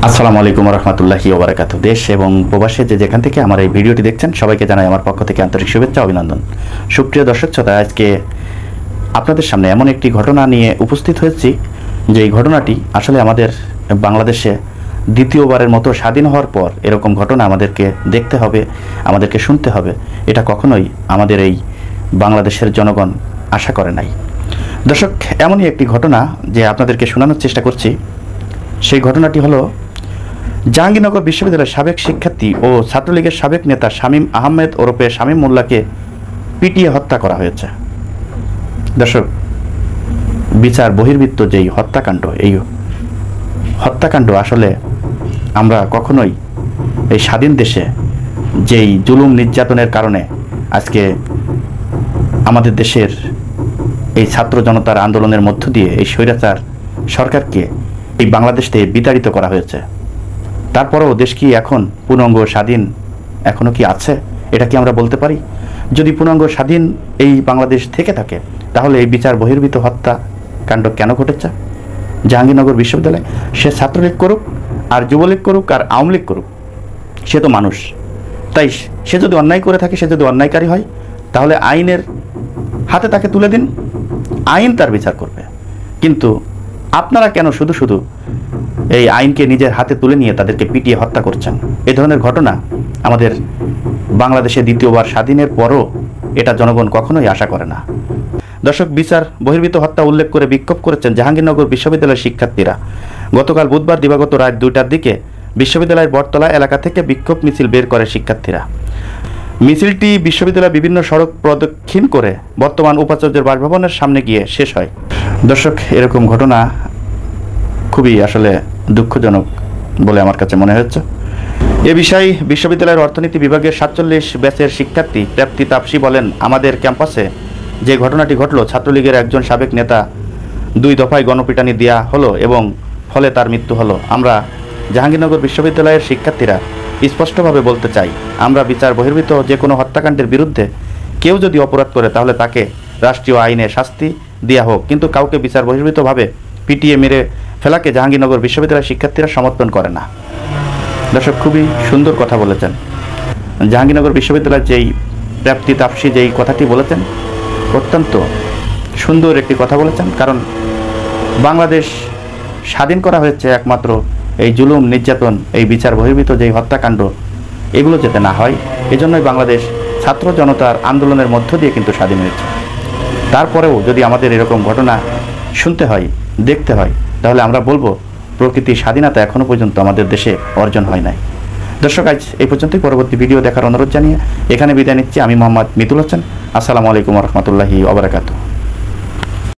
আসসালামু আলাইকুম রহমতুল্লাহি ওয়া বারাকাতুহু। দেশ এবং প্রবাসে যে যেখান থেকে আমার এই ভিডিওটি দেখছেন সবাইকে জানাই আমার পক্ষ থেকে আন্তরিক শুভেচ্ছা অভিনন্দন। সুপ্রিয় দর্শক শ্রোতা, আজকে আপনাদের সামনে এমন একটি ঘটনা নিয়ে উপস্থিত হয়েছি যে এই ঘটনাটি আসলে আমাদের বাংলাদেশে দ্বিতীয়বারের মতো স্বাধীন হওয়ার পর এরকম ঘটনা আমাদেরকে দেখতে হবে, আমাদেরকে শুনতে হবে। এটা কখনোই আমাদের এই বাংলাদেশের জনগণ আশা করে নাই। দর্শক, এমনই একটি ঘটনা যে আপনাদেরকে শোনানোর চেষ্টা করছি। সেই ঘটনাটি হলো জাহাঙ্গীরনগর বিশ্ববিদ্যালয়ের সাবেক শিক্ষার্থী ও ছাত্রলীগের সাবেক নেতা শামীম আহমেদ ওরফে শামীম মোল্লাকে পিটিয়ে হত্যা করা হয়েছে। দর্শক, বিচার বহির্ভূত যেই হত্যাকাণ্ড, এই হত্যাকাণ্ড আসলে আমরা কখনোই এই স্বাধীন দেশে যেই জুলুম নির্যাতনের কারণে আজকে আমাদের দেশের এই ছাত্র জনতার আন্দোলনের মধ্য দিয়ে এই স্বৈরাচার সরকারকে এই বাংলাদেশ থেকে বিতাড়িত করা হয়েছে, তারপরেও দেশ কি এখন পূর্ণাঙ্গ স্বাধীন এখনও কি আছে? এটা কি আমরা বলতে পারি? যদি পূর্ণাঙ্গ স্বাধীন এই বাংলাদেশ থেকে থাকে তাহলে এই বিচার বহির্ভূত হত্যাকাণ্ড কেন ঘটেছে জাহাঙ্গীরনগর বিশ্ববিদ্যালয়ে? সে ছাত্রলীগ করুক আর যুবলীগ করুক আর আওয়ামী লীগ করুক, সে তো মানুষ। তাই সে যদি অন্যায় করে থাকে, সে যদি অন্যায়কারী হয়, তাহলে আইনের হাতে তাকে তুলে দিন, আইন তার বিচার করবে। কিন্তু আপনারা কেন শুধু শুধু এই আইনকে নিজের হাতে তুলে নিয়ে তাদেরকে পিটিয়ে হত্যা করছেন? এই ধরনের ঘটনা আমাদের বাংলাদেশে দ্বিতীয়বার স্বাধীনের পরও এটা জনগণ কখনোই আশা করে না। দর্শক, বিচার বহির্ভূত হত্যা উল্লেখ করে বিক্ষোভ করেছেন জাহাঙ্গীরনগর বিশ্ববিদ্যালয়ের শিক্ষার্থীরা। গতকাল বুধবার দিবাগত রাত 2টার দিকে বিশ্ববিদ্যালয়ের বটতলা এলাকা থেকে বিক্ষোভ মিছিল বের করে শিক্ষার্থীরা। মিছিলটি বিশ্ববিদ্যালয়ের বিভিন্ন সড়ক প্রদক্ষিণ করে বর্তমান উপাচার্যের বাসভবনের সামনে গিয়ে শেষ হয়। দর্শক, এরকম ঘটনা খুবই আসলে দুঃখজনক বলে আমার কাছে মনে হচ্ছে। এ বিষয়ে বিশ্ববিদ্যালয়ের অর্থনীতি বিভাগের 47 ব্যাচের শিক্ষার্থী প্রাপ্তি তাপসী বলেন, আমাদের ক্যাম্পাসে যে ঘটনাটি ঘটল, ছাত্রলীগের একজন সাবেক নেতা 2 দফায় গণপিটানি দেওয়া হলো এবং ফলে তার মৃত্যু হলো। আমরা জাহাঙ্গীরনগর বিশ্ববিদ্যালয়ের শিক্ষার্থীরা স্পষ্টভাবে বলতে চাই, আমরা বিচার বহির্ভূত যে কোনো হত্যাকাণ্ডের বিরুদ্ধে কেউ যদি অপরাধ করে তাহলে তাকে রাষ্ট্রীয় আইনে শাস্তি দেওয়া হোক, কিন্তু কাউকে বিচার বহির্ভূতভাবে পিটিয়ে মেরে ফেলাকে জাহাঙ্গীরনগর বিশ্ববিদ্যালয়ের শিক্ষার্থীরা সমর্থন করে না। দর্শক, খুবই সুন্দর কথা বলেছেন জাহাঙ্গীরনগর বিশ্ববিদ্যালয়ের যেই প্রাপ্তি তাপসী যেই কথাটি বলেছেন, অত্যন্ত সুন্দর একটি কথা বলেছেন। কারণ বাংলাদেশ স্বাধীন করা হয়েছে একমাত্র এই জুলুম নির্যাতন, এই বিচার বহির্ভূত যেই হত্যাকাণ্ড, এগুলো যাতে না হয়, এজন্যই বাংলাদেশ ছাত্র জনতার আন্দোলনের মধ্য দিয়ে কিন্তু স্বাধীন হয়েছে। তারপরেও যদি আমাদের এরকম ঘটনা শুনতে হয়, দেখতে হয়, তাহলে আমরা বলবো প্রকৃতির স্বাধীনতা এখনও পর্যন্ত আমাদের দেশে অর্জন হয় নাই। দর্শক, আজ এই পর্যন্তই। পরবর্তী ভিডিও দেখার অনুরোধ জানিয়ে এখানে বিদায় নিচ্ছি। আমি মোহাম্মদ মিতুল হোসেন। আসসালামু আলাইকুম রহমতুল্লাহি ওয়া বারাকাতুহু।